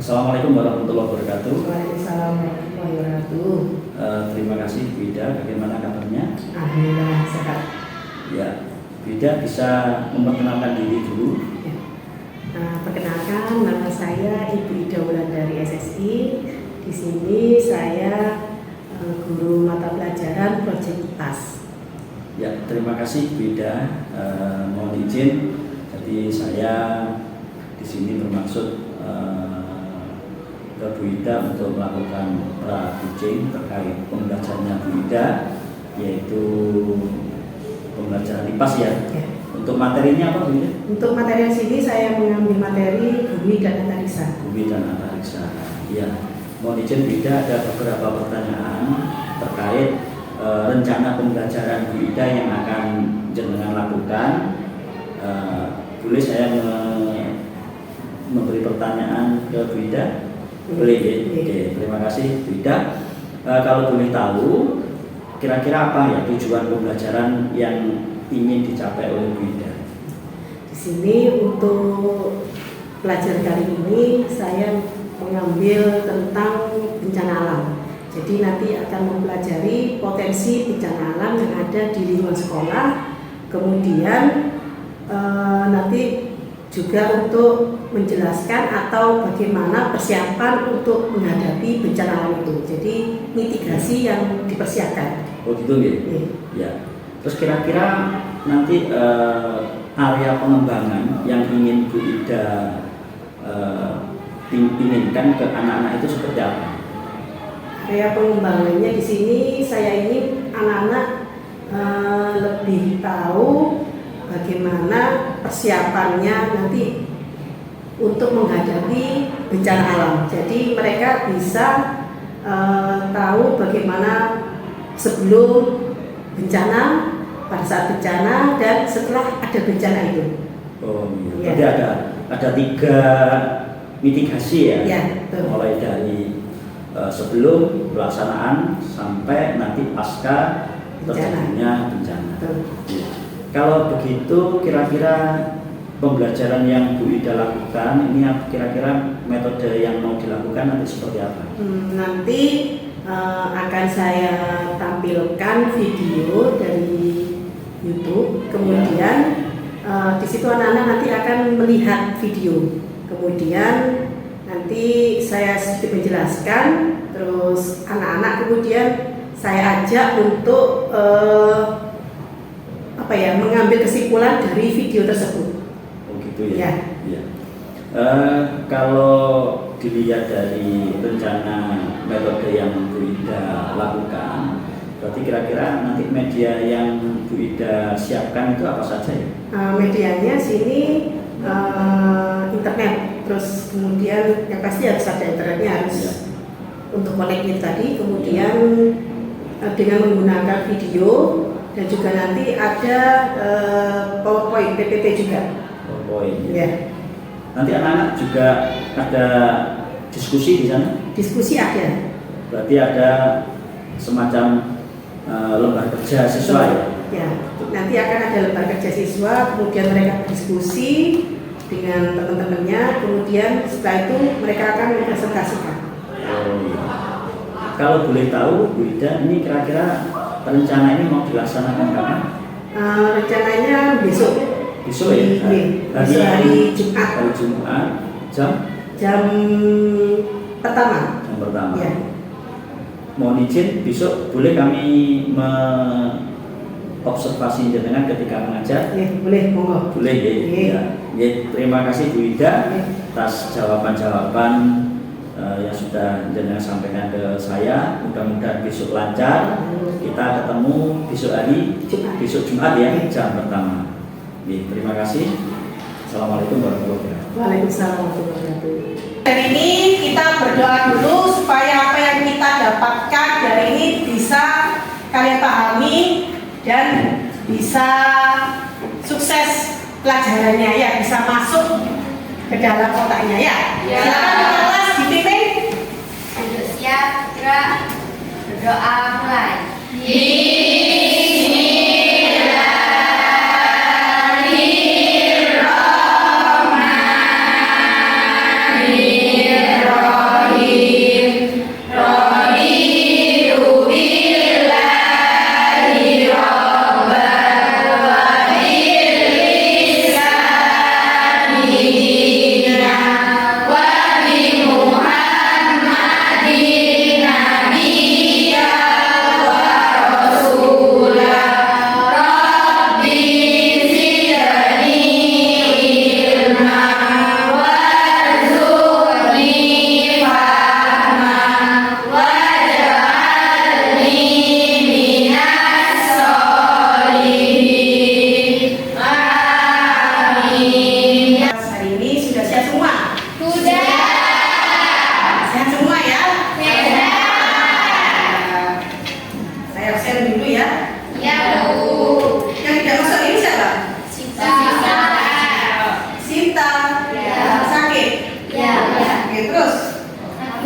Assalamualaikum warahmatullahi wabarakatuh. Waalaikumsalam warahmatullahi wabarakatuh. Terima kasih Bu Ida, bagaimana kabarnya? Alhamdulillah sehat. Ya, Bu Ida bisa memperkenalkan diri dulu. Ya. Perkenalkan, nama saya Ibu Ida Wulandari SSI. Di sini saya guru mata pelajaran Proyek IPAS. Ya, terima kasih Bu Ida. Mohon izin, jadi saya di sini bermaksud ke Bu Ida untuk melakukan pra-teaching terkait pembelajarannya Bu Ida, yaitu pembelajaran IPAS ya. Ya. Untuk materinya apa Bu Ida? Untuk materi sini saya mengambil materi bumi dan antariksa. Bumi dan antariksa. Ya, mohon izin Bu Ida, ada beberapa pertanyaan terkait rencana pembelajaran Bu Ida yang akan jenengan lakukan. Boleh saya memberi pertanyaan ke Bu Ida? Boleh ya? Oke, terima kasih Bu Ida. Kalau boleh tahu, kira-kira apa ya tujuan pembelajaran yang ingin dicapai oleh Bu Ida? Di sini untuk pelajaran kali ini saya mengambil tentang bencana alam. Jadi nanti akan mempelajari potensi bencana alam yang ada di lingkungan sekolah. Kemudian nanti juga untuk menjelaskan atau bagaimana persiapan untuk menghadapi bencana alam itu. Jadi mitigasi yang dipersiapkan. Oh gitu ya? Ya. Terus kira-kira nanti area pengembangan yang ingin Bu Ida inginkan ke anak-anak itu seperti apa? Area pengembangannya di sini saya ingin anak-anak lebih tahu bagaimana persiapannya nanti untuk menghadapi bencana alam. Jadi mereka bisa tahu bagaimana sebelum bencana, pada saat bencana, dan setelah ada bencana itu. Oh iya. Jadi ada 3 mitigasi ya? Ya, betul. Mulai dari sebelum pelaksanaan sampai nanti pasca terjadinya bencana. Ya. Kalau begitu, kira-kira pembelajaran yang Bu Ida lakukan ini kira-kira metode yang mau dilakukan nanti seperti apa? Nanti akan saya tampilkan video dari YouTube, kemudian di situ anak-anak nanti akan melihat video, kemudian nanti saya sedikit menjelaskan, terus anak-anak kemudian saya ajak untuk mengambil kesimpulan dari video tersebut. Oh gitu ya? Ya. Ya. Kalau dilihat dari rencana metode yang Bu Ida lakukan, berarti kira-kira nanti media yang Bu Ida siapkan itu apa saja ya? Medianya sini internet, terus kemudian yang pasti harus ada internetnya, harus ya. Untuk connect tadi, kemudian dengan menggunakan video, dan juga nanti ada PowerPoint, PPT juga. PowerPoint. Ya. Nanti anak-anak juga ada diskusi di sana? Diskusi ada. Berarti ada semacam lembar kerja siswa ya? Ya. Nanti akan ada lembar kerja siswa, kemudian mereka berdiskusi dengan teman-temannya, kemudian setelah itu mereka akan mempresentasikan. Oh iya. Kalau boleh tahu Bu Ida, ini kira-kira rencana ini mau dilaksanakan kapan? Rencananya besok. Besok ya? Besok hari Jumat. Hari Jumat jam pertama. Jam pertama. Ya. Mohon izin, besok boleh kami observasi jenengan ketika mengajar? Ya, boleh, monggo. Boleh ya. Ya. Ya. Terima kasih Bu Ida atas jawaban-jawaban yang sudah jenengan sampaikan ke saya. Mudah-mudahan besok lancar. Kita ketemu besok hari Jumat ya, jam pertama. Terima kasih. Assalamualaikum warahmatullahi wabarakatuh. Waalaikumsalam warahmatullahi wabarakatuh. Hari ini kita berdoa dulu supaya apa yang kita dapatkan dari ini bisa kalian pahami dan bisa sukses pelajarannya ya, bisa masuk ke dalam otaknya ya. Silakan di kelas dipimpin. Untuk siap, gerak, berdoa mulai. Bismillahirrahmanirrahim.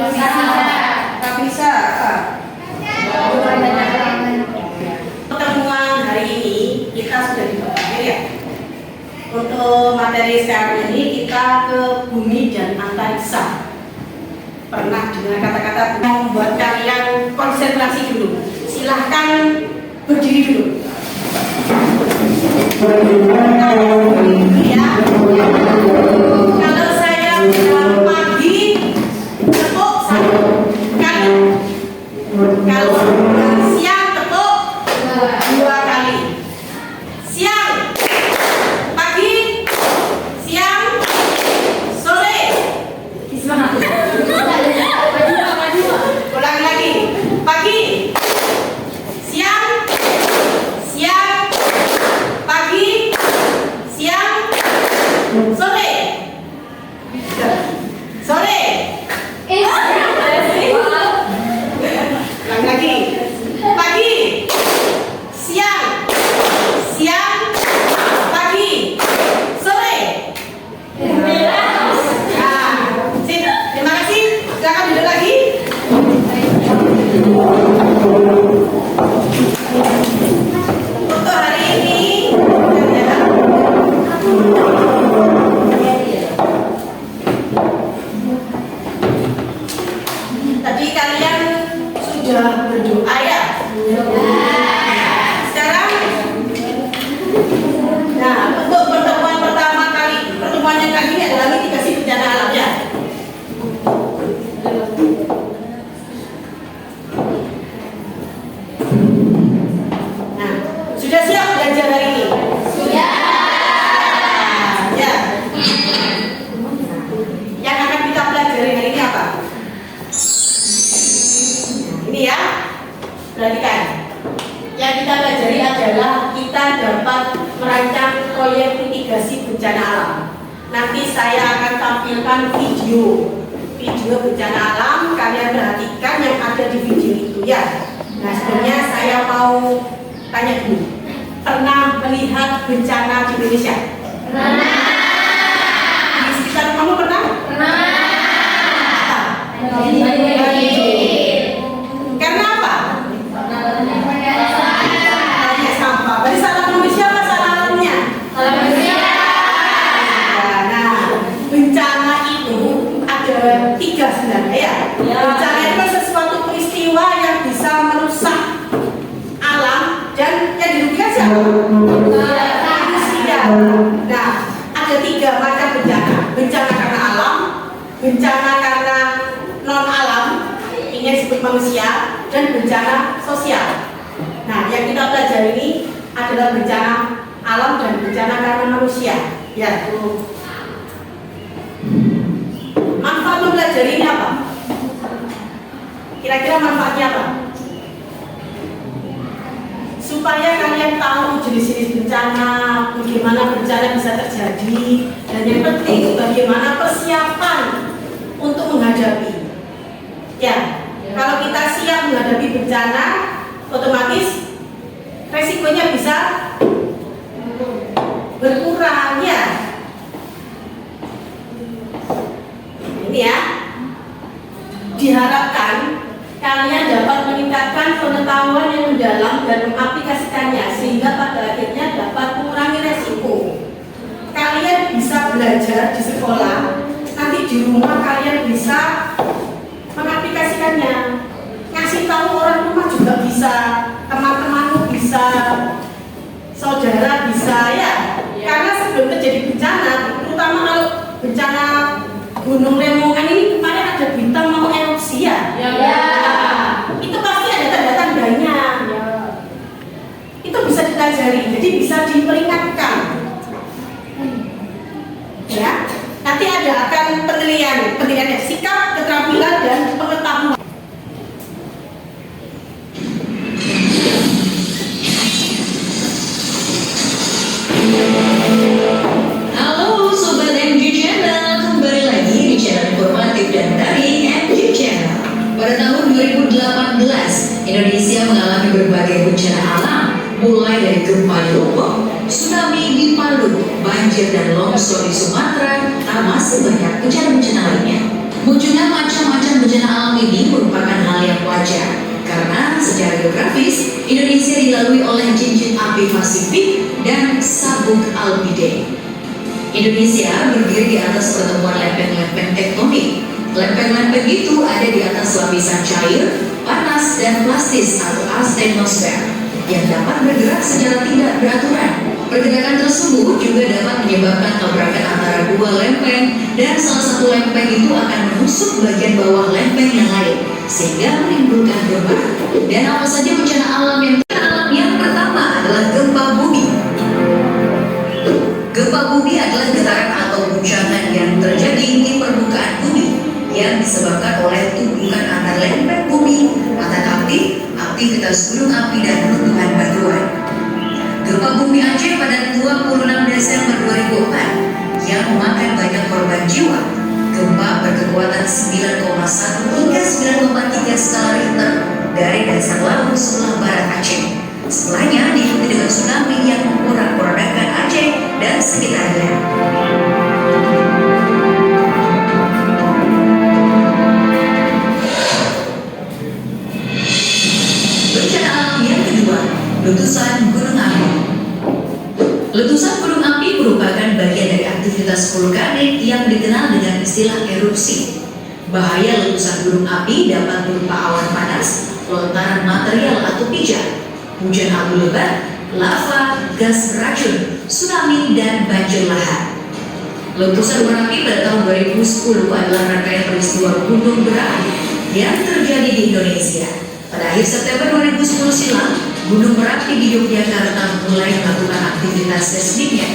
Nggak bisa apa? Pertemuan hari ini kita sudah di akhir ya. Untuk materi sekarang ini kita ke bumi dan antariksa. Pernah dengar kata-kata yang membuat kalian konsentrasi dulu. Silahkan berdiri dulu. Ya. Kalau saya bilang pagi, tepuk satu kali. Kalau siang, tepuk dua kali. Siang, pagi, siang, sore. Ulangi lagi. Pagi, siang, siang, pagi, siang, sore. Sore. Ulangi lagi. Pagi, siang, siang, pagi, sore. Nah, sip. Terima kasih. Silakan duduk lagi. Untuk hari ini, tadi kalian sudah berdoa ya? Sekarang, nah untuk pertemuan pertama kali, pertemuan yang kali ini adalah mitigasi bencana alam ya. Nah, sudah siap belajar hari ini? Sudah. Ya. Yang akan kita pelajari hari ini apa? Ini ya, perhatikan. Yang kita pelajari adalah kita dapat merancang proyek mitigasi bencana alam. Nanti saya akan tampilkan video bencana alam. Kalian perhatikan yang ada di video itu ya. Nah sebenarnya saya mau tanya dulu. Pernah melihat bencana di Indonesia? Pernah. Di sekitar kamu pernah? Pernah. Karena apa? Banyak sampah. Berarti salah manusia apa salah alamnya? Nah, bencana itu ada 3 sebenarnya ya. Bencana itu sesuatu peristiwa yang bisa merusak alam dan yang dirugikan siapa? Manusia. Nah, ada 3 macam bencana. Bencana karena alam, bencana karena non alam, ini yang disebut manusia, dan bencana sosial. Nah, yang kita pelajari ini adalah bencana alam dan bencana karena manusia. Ya, manfaat mempelajari ini apa? Kira-kira manfaatnya apa? Supaya kalian tahu jenis-jenis bencana, bagaimana bencana bisa terjadi, dan yang penting bagaimana persiapan untuk menghadapi. Ya, kalau kita siap menghadapi bencana, otomatis resikonya bisa berkurang ya. Ini ya, diharapkan kalian dapat meningkatkan pengetahuan yang mendalam dan mengaplikasikannya sehingga pada akhirnya dapat mengurangi resiko. Kalian bisa belajar di sekolah, nanti di rumah kalian bisa mengaplikasikannya. Ngasih tahu orang rumah juga bisa, teman-temanmu bisa, saudara bisa ya. Karena sebelum terjadi bencana, terutama kalau bencana Gunung Lemongan ini kemarin ada berita mau erupsi ya. Itu pasti ada tanda-tandanya. Itu bisa dipelajari, jadi bisa diperingatkan. Ya, nanti akan penilaian sikap, keterampilan dan pengetahuan. Halo Sobat MG Channel, kembali lagi di channel informatif dan dari MG Channel. Pada tahun 2018, Indonesia mengalami berbagai bencana alam, mulai dari gempa di Lombok, tsunami di Palu, banjir dan longsor di Sumatera, dan masih banyak bencana-bencana lainnya. Munculnya macam-macam bencana alam ini merupakan hal yang wajar karena secara geografis Indonesia dilalui oleh cincin api Pasifik dan sabuk Alpide. Indonesia berdiri di atas pertemuan lempeng-lempeng tektonik. Lempeng-lempeng itu ada di atas lapisan cair, panas, dan plastis atau astenosfer yang dapat bergerak secara tidak beraturan. Pergerakan tersebut juga dapat menyebabkan tabrakan antara dua lempeng dan salah satu lempeng itu akan menusuk bagian bawah lempeng yang lain sehingga menimbulkan gempa. Dan apa saja bencana alam yang pertama adalah gempa bumi. Gempa bumi adalah getaran atau guncangan yang terjadi di permukaan bumi yang disebabkan oleh tumbukan antar lempeng bumi, antar api, aktivitas gunung api, dan runtuhan batuan. Gempa bumi Aceh pada 26 Desember 2004 yang memakan banyak korban jiwa. Gempa berkekuatan 9,1 hingga 9,3 skala Richter dari dasar laut sebelah barat Aceh. Setelahnya diikuti dengan tsunami yang memporak-porandakan Aceh dan sekitarnya. Bencana alam yang kedua, letusan gunung api. Letusan gunung api merupakan bagian dari aktivitas vulkanik yang dikenal dengan istilah erupsi. Bahaya letusan gunung api dapat berupa awan panas, lontaran material atau pijar, hujan abu lebat, lava, gas beracun, tsunami, dan banjir lahar. Letusan gunung api pada tahun 2010 adalah rangkaian peristiwa gunung berapi yang terjadi di Indonesia. Pada akhir September 2010 silam, Gunung Merapi di Yogyakarta mulai melakukan aktivitas seismiknya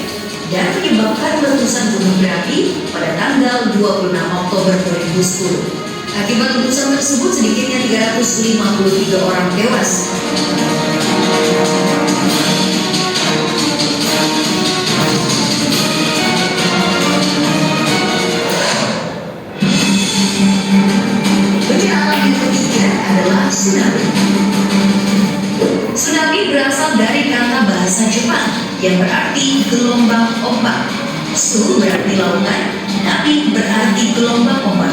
dan menyebabkan letusan gunung berapi pada tanggal 26 Oktober 2010. Akibat letusan tersebut sedikitnya 353 orang tewas. Bencana alam yang ketiga adalah tsunami. Tsunami berasal dari kata bahasa Jepang yang berarti gelombang ombak. Su berarti lautan, nami berarti gelombang ombak.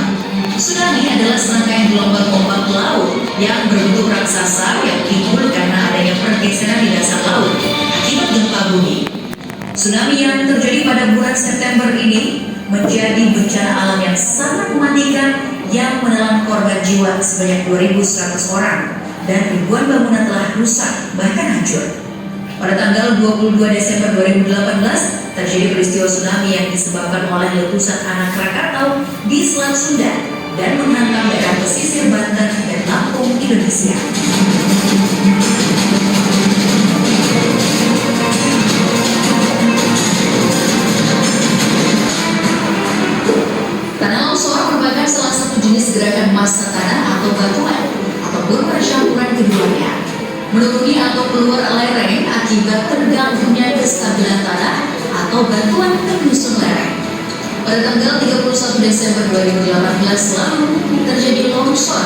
Tsunami adalah serangkaian gelombang ombak laut yang berbentuk raksasa yang timbul karena adanya pergeseran di dasar laut akibat gempa bumi. Tsunami yang terjadi pada bulan September ini menjadi bencana alam yang sangat mematikan yang menelan korban jiwa sebanyak 2.100 orang dan ribuan bangunan telah rusak bahkan hancur. Pada tanggal 22 Desember 2018 terjadi peristiwa tsunami yang disebabkan oleh letusan anak Krakatau di Selat Sunda dan menghantam daerah pesisir Banten dan Lampung, Indonesia. Tanah longsor merupakan salah satu jenis gerakan massa tanah atau batuan ataupun percampuran keduanya. Menuruni atau keluar lereng akibat terganggunya kestabilan tanah atau batuan penyusun lereng. Pada tanggal 31 Desember 2018 lalu terjadi longsor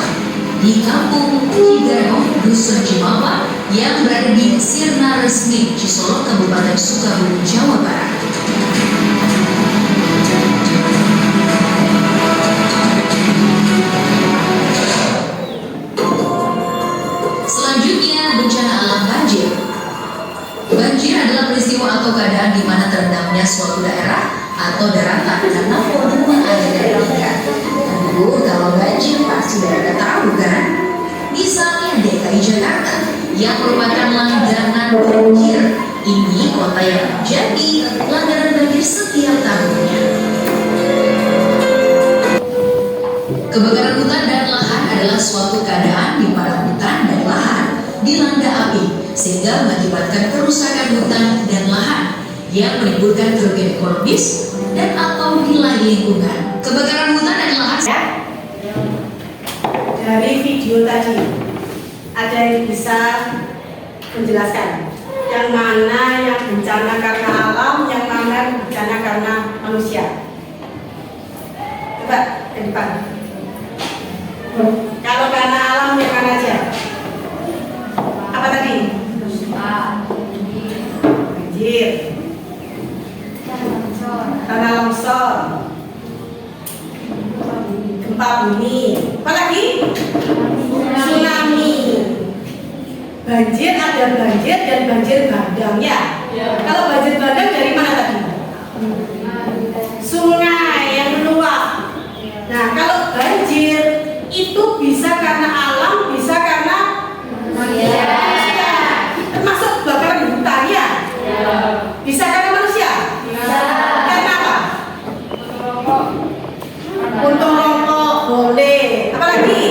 di Kampung Kigarong, Dusun Cimawa yang berada di Sirna Resmi, Cisolok, Kabupaten Sukabumi, Jawa Barat. Selanjutnya, bencana alam banjir. Banjir adalah peristiwa atau keadaan di mana terendamnya suatu daerah atau daratan karena volume air yang meningkat. Kalau banjir pasti sudah tahu kan? Misalnya DKI Jakarta yang merupakan langganan banjir. Ini kota yang menjadi langganan banjir setiap tahunnya. Kebakaran hutan dan lahan adalah suatu keadaan di mana hutan dan lahan dilanda api sehingga mengakibatkan kerusakan hutan dan lahan yang menimbulkan kerugian ekonomis dan atau nilai lingkungan. Kebakaran hutan dan lahan Dari video tadi ada yang bisa menjelaskan yang mana yang bencana karena alam, yang mana bencana karena manusia. Coba ke depan. Kalau karena alam yang mana aja? Apa tadi? Banjir, tanah longsor, gempa gempa bumi. Apalagi? Tsunami. Banjir, ada banjir dan banjir bandang ya. Kalau banjir bandang dari mana tadi? Sungai yang meluap. Nah, kalau banjir itu bisa karena alam, bisa karena manusia. Termasuk kebakaran hutan ya. Bisa karena manusia. Karena apa? Puntung rokok boleh. Apalagi?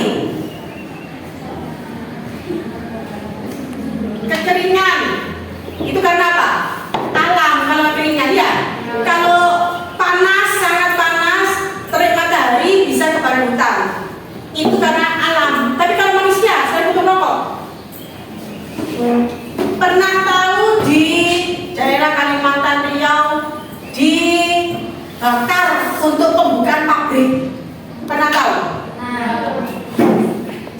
Kekeringan. Itu karena apa? Alam kalau kekeringan ya. Kalau panas, sangat panas, terik matahari bisa kebakaran hutan. Itu karena alam. Tapi kalau manusia, saya puntung rokok. Pernah tahu di daerah Kalimantan Riau dibakar untuk pembukaan pabrik? Pernah tahu?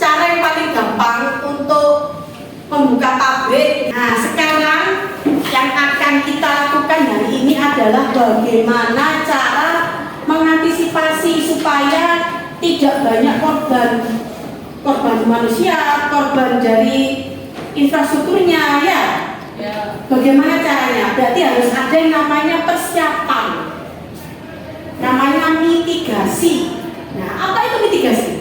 Cara yang paling gampang untuk membuka pabrik. Nah, sekarang yang akan kita lakukan hari ini adalah bagaimana cara mengantisipasi supaya tidak banyak korban manusia, korban dari infrastrukturnya ya. Bagaimana caranya? Berarti harus ada yang namanya persiapan, namanya mitigasi. Nah, apa itu mitigasi?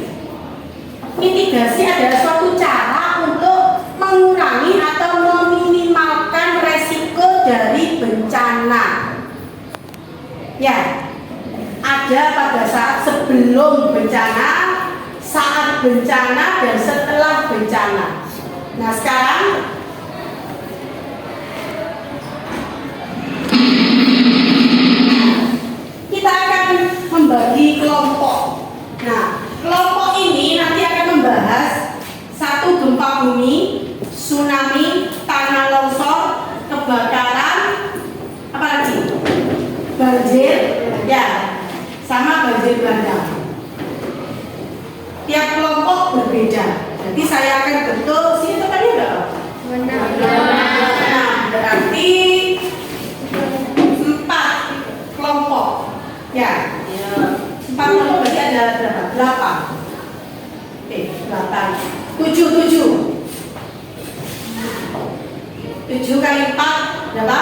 Mitigasi adalah suatu cara untuk mengurangi atau meminimalkan resiko dari bencana. Ya, ada pada saat sebelum bencana, saat bencana, dan setelah bencana. Nah, sekarang kita akan membagi kelompok. Nah, kelompok ini nanti akan membahas satu gempa bumi, tsunami, tanah longsor, kebakaran, apa lagi? Banjir, ya, sama banjir bandang. Tiap kelompok berbeda. Jadi saya akan bentuk sini tekannya berapa? Nah, berarti 4 kelompok. Ya. 4 kelompok berarti ada berapa? 8. Oke, 8. 7 kali 4 berapa?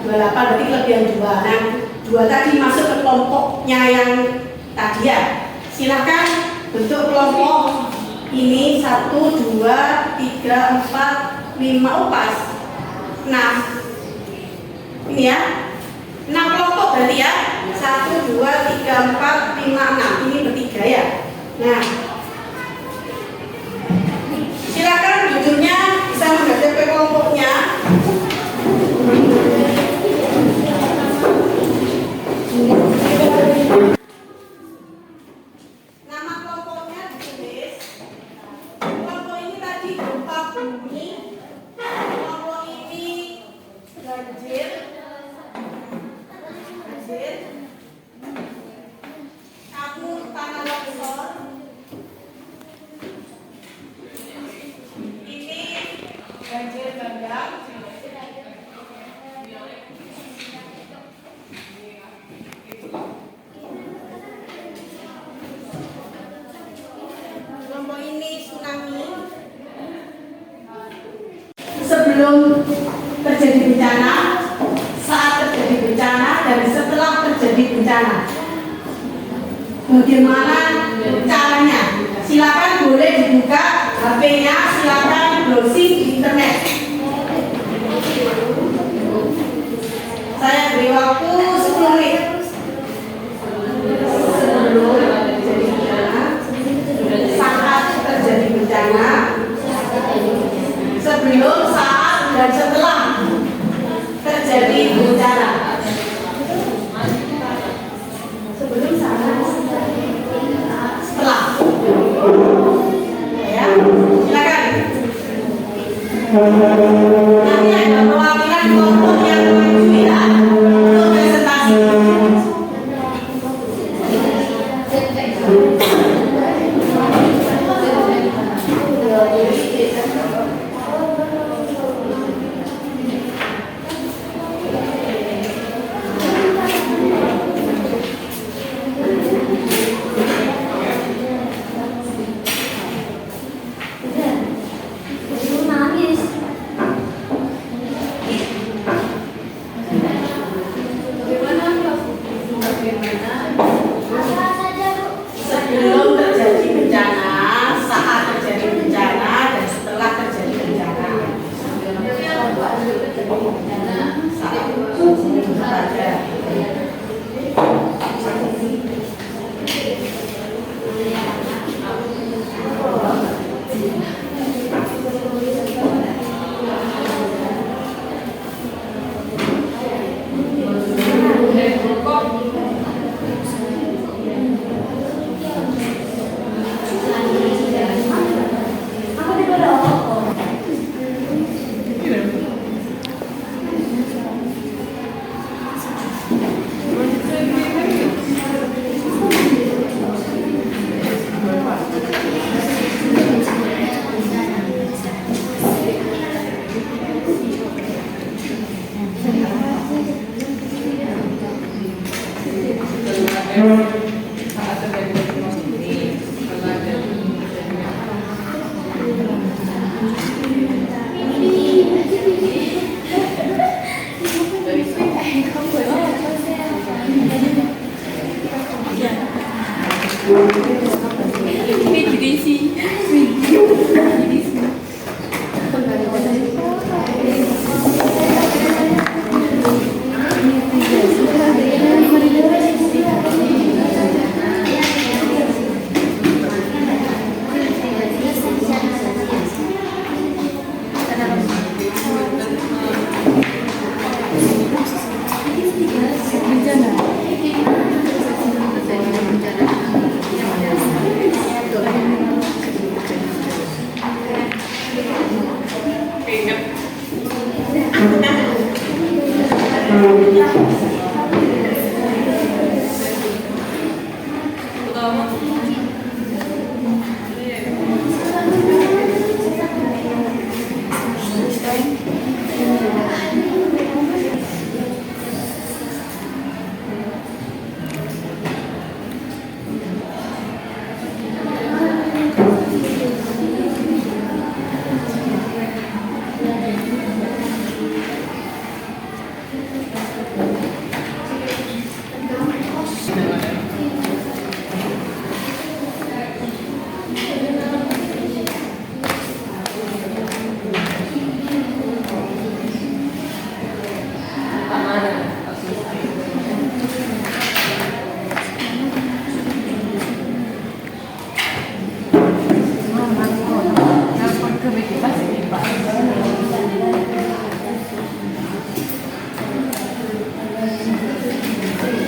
28, berarti kelebihan 2. Nah, 2 tadi masuk ke kelompoknya yang tadi ya. Silakan bentuk kelompok ini 1, 2, 3, 4, 5, pas 6. Ini ya, 6 kelompok berarti ya. 1, 2, 3, 4, 5, 6. Ini bertiga ya. Nah, silakan jujurnya bisa menghadap ke kelompoknya. Nama kelompoknya ditulis. Kelompok ini tadi gempa bumi, kelompok ini banjir, kamu tanah longsor, ini banjir bandang, kelompok ini tsunami. Sebelum terjadi bencana, saat terjadi bencana, dan setelah terjadi bencana. Bagaimana caranya? Silakan boleh dibuka HP-nya, silakan browsing di internet. Saya beri waktu 10 menit. Sebelum terjadi bencana, saat terjadi bencana, sebelum, saat, dan setelah terjadi bencana. Sebelum, saat, setelah. Ya, silakan. Nanti ada perwakilan kelompok yang maju ya untuk presentasi.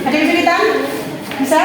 Ada yang cerita? Bisa?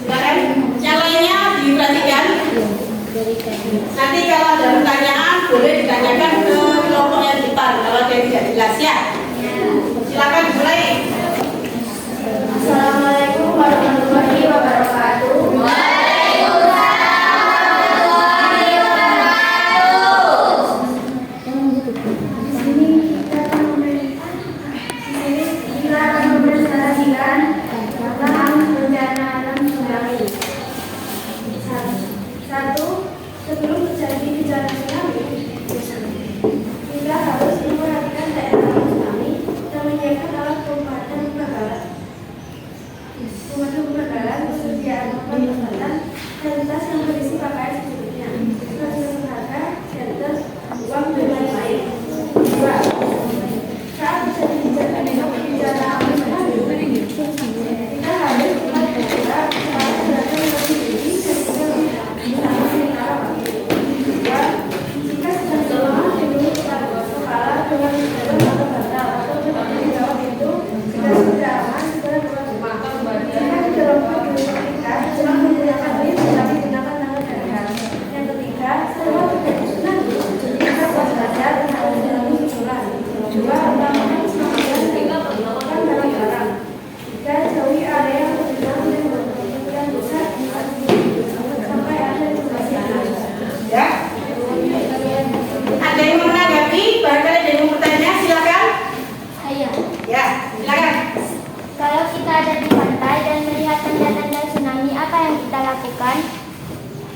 Silakan. Yang lainnya diperhatikan. Nanti kalau ada pertanyaan boleh ditanyakan ke kelompok yang depan kalau ada yang tidak jelas ya. Silakan dimulai. Assalamualaikum warahmatullahi wabarakatuh. Kita akan mempresentasikan tentang bencana alam tsunami. Satu, sebelum terjadi bencana tsunami, kita harus memperhatikan daerah tsunami dan menyiapkan alat pemadam kebakaran. Pemadam kebakaran, persediaan tempat pembakaran, dan tas yang berisi pakaian secukupnya, serta tenaga, shelter, uang, dan lain-lain. Dua, saat terjadi bencana alam tsunami, kita harus memperhatikan supaya gerakan lebih tinggi sehingga bisa mengenal waktu. Dua, jika sedang berlama dulu kepala dengan dalam atau bantal atau seperti di bawah itu, kita sudah aman segera keluar rumah. Jika di dalam rumah ketika jangan menggunakan lift tetapi gunakan tangga darurat. Yang ketiga, setelah terjadi tsunami, kita waspada tentang tsunami susulan. Dua, utamakan keselamatan dan melakukan barang-barang. Tiga, jauhi area yang tergenang dan berkemungkinan besar sampai ada informasi analisa. Ya. Ada yang mau menanggapi? Barangkali ada yang mau bertanya, silakan. Ayo. Ya, silakan. Kalau kita ada di pantai dan melihat tanda-tanda tsunami, apa yang kita lakukan?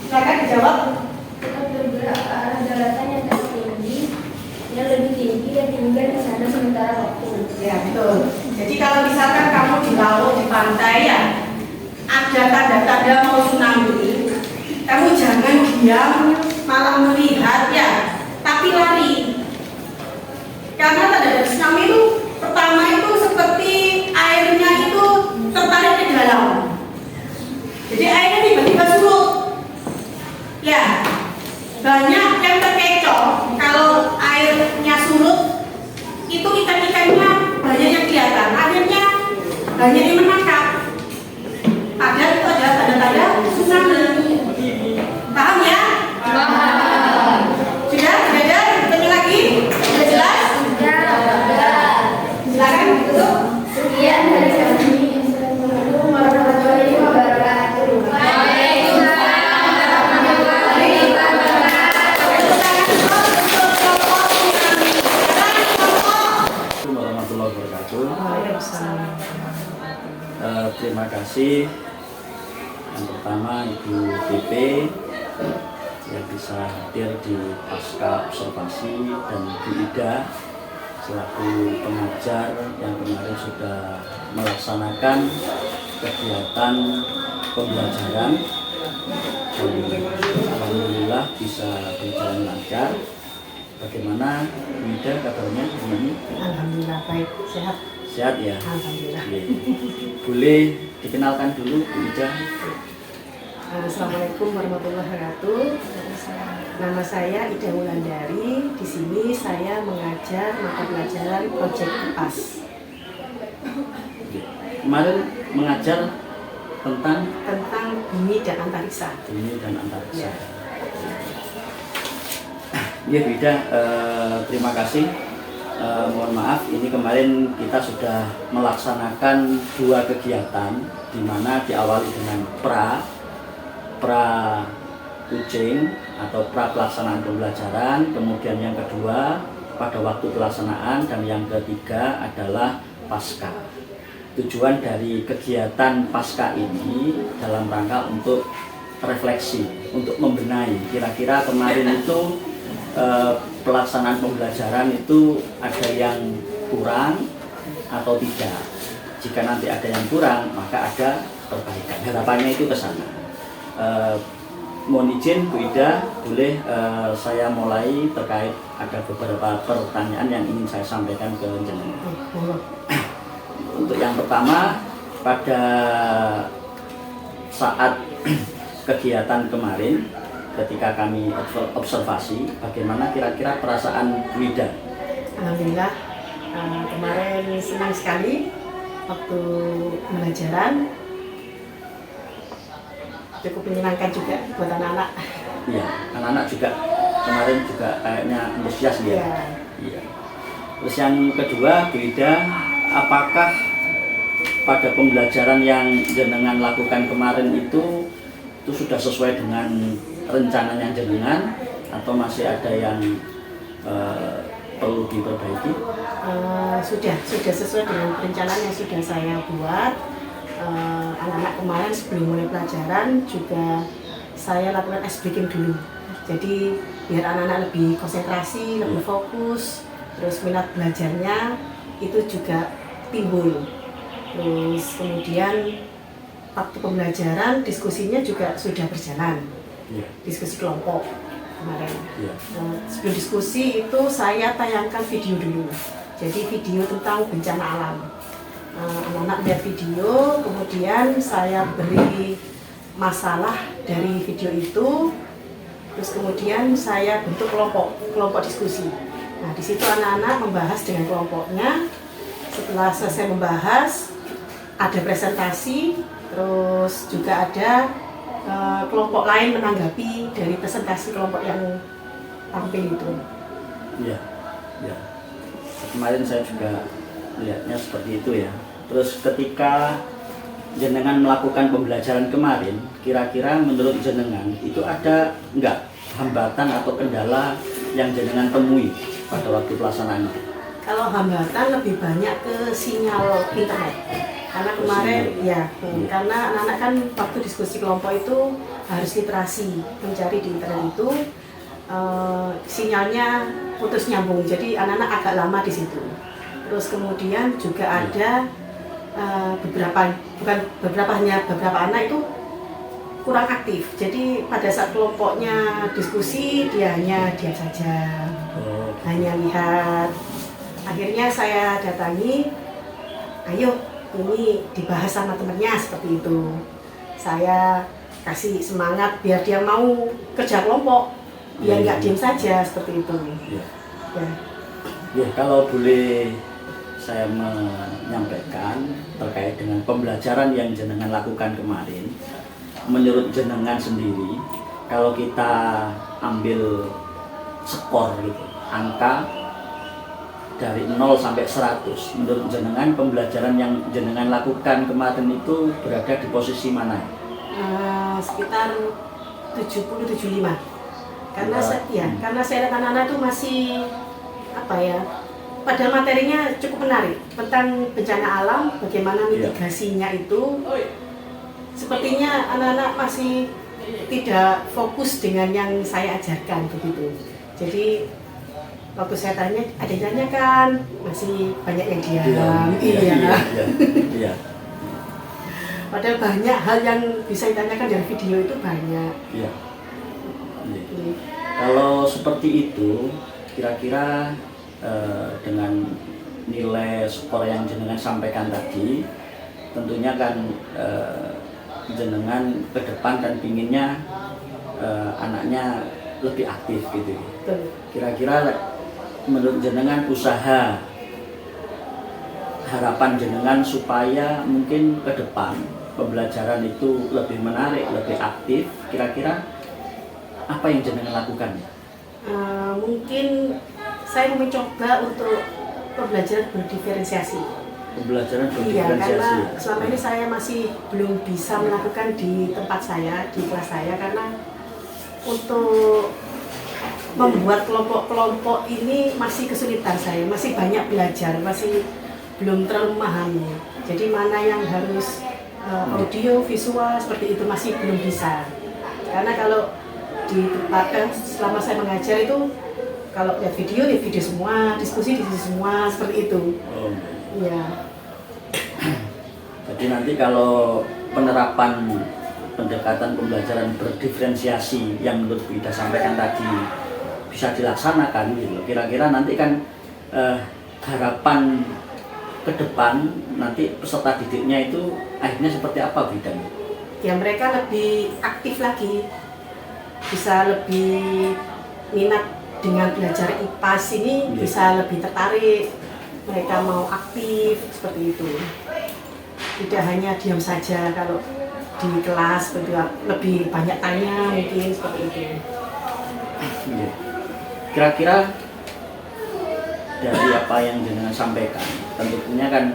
Silakan dijawab. Kita bergerak ke arah daratan yang lebih tinggi dan tinggal di sana sementara waktu. Ya, betul. Jadi kalau misalkan kamu di laut, di pantai ya, ada tanda-tanda mau tsunami, kamu jangan diam malah melihat ya, tapi lari. Karena tanda-tanda tsunami itu pertama itu seperti airnya itu tertarik ke dalam. Jadi airnya tiba-tiba surut. Ya, banyak yang itu ikan-ikannya banyak yang kelihatan, akhirnya banyak yang menangkap. Padahal itu adalah tanda-tanda tsunami. Paham ya? Paham. Sudah? Sudah ada? Tanya lagi? Sudah jelas? Silakan tutup. Sekian dari kami. Assalamualaikum warahmatullahi wabarakatuh. Assalamualaikum warahmatullahi wabarakatuh. Terima kasih yang pertama Ibu BP yang bisa hadir di pasca observasi, dan Bu Ida selaku pengajar yang kemarin sudah melaksanakan kegiatan pembelajaran, dan alhamdulillah bisa berjalan lancar. Bagaimana Bu Ida kabarnya hari ini? Alhamdulillah baik, sehat. Sehat ya? Alhamdulillah. Iya. Boleh dikenalkan dulu Bu Ida? Assalamualaikum warahmatullahi wabarakatuh. Nama saya Ida Wulandari. Di sini saya mengajar mata pelajaran proyek IPAS. Kemarin mengajar tentang Bumi dan antariksa. bumi dan antariksa. Ya. Iya Bu Ida, terima kasih. Mohon maaf, ini kemarin kita sudah melaksanakan 2 kegiatan, di mana diawali dengan pra kucing atau pra pelaksanaan pembelajaran, kemudian yang kedua pada waktu pelaksanaan, dan yang ketiga adalah pasca. Tujuan dari kegiatan pasca ini dalam rangka untuk refleksi, untuk membenahi kira-kira kemarin itu pelaksanaan pembelajaran itu ada yang kurang atau tidak. Jika nanti ada yang kurang, maka ada perbaikan. Harapannya itu ke sana. Mohon izin Bu Ida, boleh saya mulai terkait ada beberapa pertanyaan yang ingin saya sampaikan ke jenengan. Untuk yang pertama, pada saat kegiatan kemarin, ketika kami observasi, bagaimana kira-kira perasaan Bu Ida? Alhamdulillah kemarin senang sekali waktu pembelajaran, cukup menyenangkan juga buat anak-anak. Iya, anak-anak juga kemarin juga kayaknya antusias ya. Iya. Iya. Terus yang kedua, Bu Ida, apakah pada pembelajaran yang jenengan lakukan kemarin itu sudah sesuai dengan rencananya jenengan atau masih ada yang perlu diperbaiki? Sudah sesuai dengan perencanaan yang sudah saya buat. Anak-anak kemarin sebelum mulai pelajaran juga saya lakukan ice breaking dulu. Jadi biar anak-anak lebih konsentrasi, lebih fokus, terus minat belajarnya itu juga timbul. Terus kemudian waktu pembelajaran diskusinya juga sudah berjalan. Iya. Diskusi kelompok kemarin. Iya. Sebelum diskusi itu saya tayangkan video dulu. Jadi video tentang bencana alam. Anak-anak lihat video, kemudian saya beri masalah dari video itu, terus kemudian saya bentuk kelompok diskusi. Nah, di situ anak-anak membahas dengan kelompoknya. Setelah selesai membahas, ada presentasi, terus juga ada kelompok lain menanggapi dari presentasi kelompok yang tampil itu. Iya. Iya. Kemarin saya juga lihatnya seperti itu ya. Terus ketika jenengan melakukan pembelajaran kemarin, kira-kira menurut jenengan itu ada enggak hambatan atau kendala yang jenengan temui pada waktu pelaksanaan itu? Kalau hambatan lebih banyak ke sinyal internet. Karena kemarin karena anak-anak kan waktu diskusi kelompok itu harus literasi, mencari di internet itu sinyalnya putus nyambung. Jadi anak-anak agak lama di situ. Terus kemudian juga ada beberapa anak itu kurang aktif. Jadi pada saat kelompoknya diskusi dia hanya diam saja, hanya lihat. Akhirnya saya datangi, ayo ini dibahas sama temennya seperti itu. Saya kasih semangat biar dia mau kerja kelompok, biar nggak diam saja seperti itu. Ya. Ya, kalau boleh saya menyampaikan terkait dengan pembelajaran yang jenengan lakukan kemarin, menurut jenengan sendiri, kalau kita ambil skor gitu, angka dari 0 sampai 100, menurut jenengan pembelajaran yang jenengan lakukan kemarin itu berada di posisi mana? Sekitar 70-75. Karena saya lihat anak-anak itu masih pada materinya cukup menarik tentang bencana alam, bagaimana mitigasinya itu. Sepertinya anak-anak masih tidak fokus dengan yang saya ajarkan begitu. Jadi waktu saya tanya, ada yang tanyakan, masih banyak yang diam. Iya. Padahal banyak hal yang bisa ditanyakan dari video itu banyak. Iya. Kalau seperti itu, kira-kira dengan nilai skor yang jenengan sampaikan tadi, tentunya kan jenengan ke depan kan pinginnya anaknya lebih aktif gitu. Kira-kira menurut jenengan usaha harapan jenengan supaya mungkin ke depan pembelajaran itu lebih menarik, lebih aktif, kira-kira apa yang jenengan lakukan? Mungkin saya mencoba untuk pembelajaran berdiferensiasi. Pembelajaran Iya, berdiferensiasi. karena selama ini saya masih belum bisa melakukan di tempat saya, di kelas saya, karena untuk membuat kelompok-kelompok ini masih kesulitan saya, masih banyak belajar, masih belum terlalu memahami. Jadi mana yang harus audio, visual, seperti itu masih belum bisa. Karena kalau di tempat selama saya mengajar itu, kalau lihat video semua, diskusi semua, seperti itu. Iya. Jadi nanti kalau penerapan pendekatan pembelajaran berdiferensiasi yang menurut Bu Ida sampaikan tadi bisa dilaksanakan gitu. Kira-kira nanti kan harapan ke depan nanti peserta didiknya itu akhirnya seperti apa Bu Ida? Ya mereka lebih aktif lagi, bisa lebih minat dengan belajar IPAS ini, bisa lebih tertarik, mereka mau aktif seperti itu. Tidak hanya diam saja, kalau di kelas lebih banyak tanya mungkin seperti itu. Kira-kira dari apa yang jenengan sampaikan, tentunya kan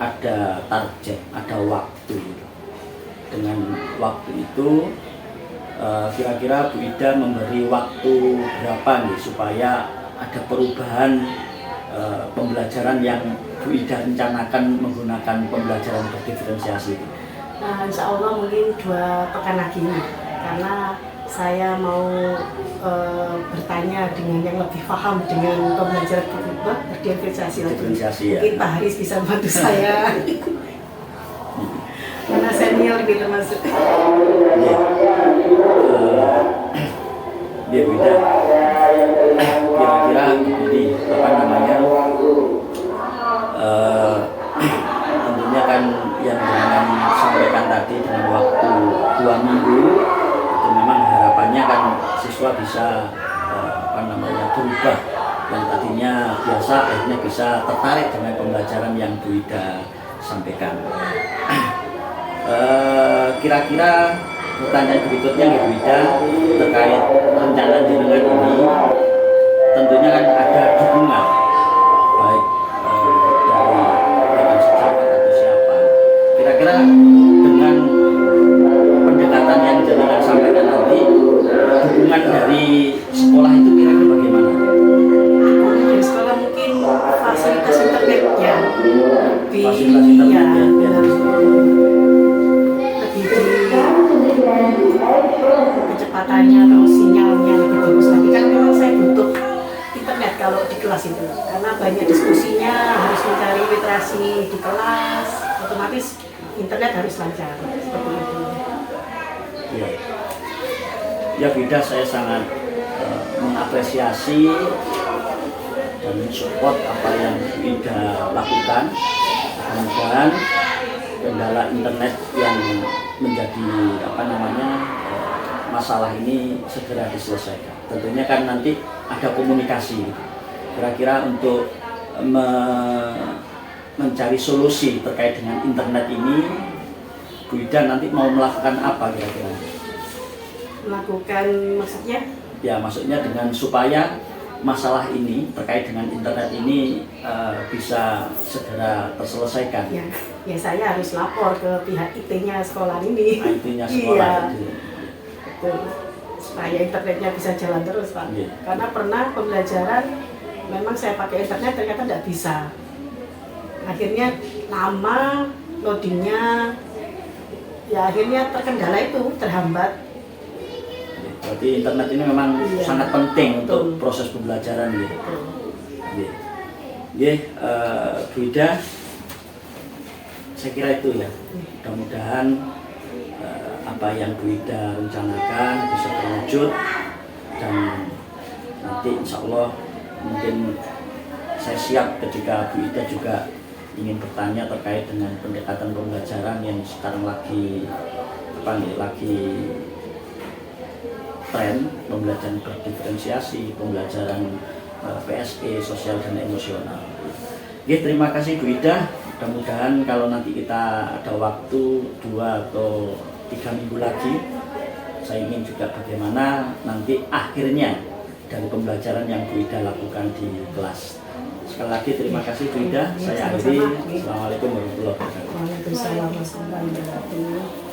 ada target, ada waktu. Dengan waktu itu kira-kira Bu Ida memberi waktu berapa nih supaya ada perubahan pembelajaran yang Bu Ida rencanakan menggunakan pembelajaran berdiferensiasi? Nah, insya Allah mungkin 2 pekan lagi, karena saya mau bertanya dengan yang lebih paham dengan pembelajaran berdiferensiasi lagi. Mungkin Pak Haris bisa bantu saya. Karena senior gitu maksudnya. Dia beda. Kira-kira jadi apa namanya? Tentunya kan yang dengan sampaikan tadi dengan waktu 2 minggu itu memang harapannya kan siswa bisa berubah, yang tadinya biasa akhirnya bisa tertarik dengan pembelajaran yang Bu Ida sampaikan. Kira-kira pertanyaan berikutnya Bu Ida terkait rencana jenengan ini, tentunya kan ada dukungan baik dari rekan sejawat atau siapa. Kira-kira dengan pendekatan yang jenengan sampaikan nanti, dukungan dari sekolah itu kira-kira bagaimana? Dari sekolah mungkin fasilitas internetnya Fasilitas internetnya kecepatannya atau sinyalnya lebih bagus lagi, kan memang saya butuh internet kalau di kelas itu, karena banyak diskusinya, harus mencari literasi di kelas, otomatis internet harus lancar seperti itu. Ya beda, saya sangat mengapresiasi dan mensupport apa yang Ida lakukan. Mudah-mudahan kendala internet yang menjadi masalah ini segera diselesaikan. Tentunya kan nanti ada komunikasi Kira-kira untuk mencari solusi terkait dengan internet ini, Bu Ida nanti mau melakukan apa kira-kira? Melakukan maksudnya? Ya, maksudnya dengan supaya masalah ini terkait dengan internet ini bisa segera terselesaikan. Ya saya harus lapor ke pihak IT-nya sekolah ini. IT-nya sekolah. Iya. Betul. Supaya internetnya bisa jalan terus, Pak. Iya. Karena pernah pembelajaran memang saya pakai internet ternyata tidak bisa. Akhirnya lama loadingnya, ya akhirnya terkendala itu, terhambat. Berarti internet ini memang sangat penting untuk proses pembelajaran ya. Bu Ida, saya kira itu ya. Mudah-mudahan apa yang Bu Ida rencanakan bisa terwujud, dan nanti insya Allah mungkin saya siap ketika Bu Ida juga ingin bertanya terkait dengan pendekatan pembelajaran yang sekarang lagi tren, pembelajaran berdiferensiasi, pembelajaran PSE, sosial dan emosional. Terima kasih Bu Ida. Mudah-mudahan kalau nanti kita ada waktu 2 atau 3 minggu lagi, saya ingin juga bagaimana nanti akhirnya dari pembelajaran yang Bu Ida lakukan di kelas. Sekali lagi terima kasih Bu Ida. Saya akhiri. Assalamualaikum warahmatullahi wabarakatuh. Waalaikumsalam warahmatullahi wabarakatuh.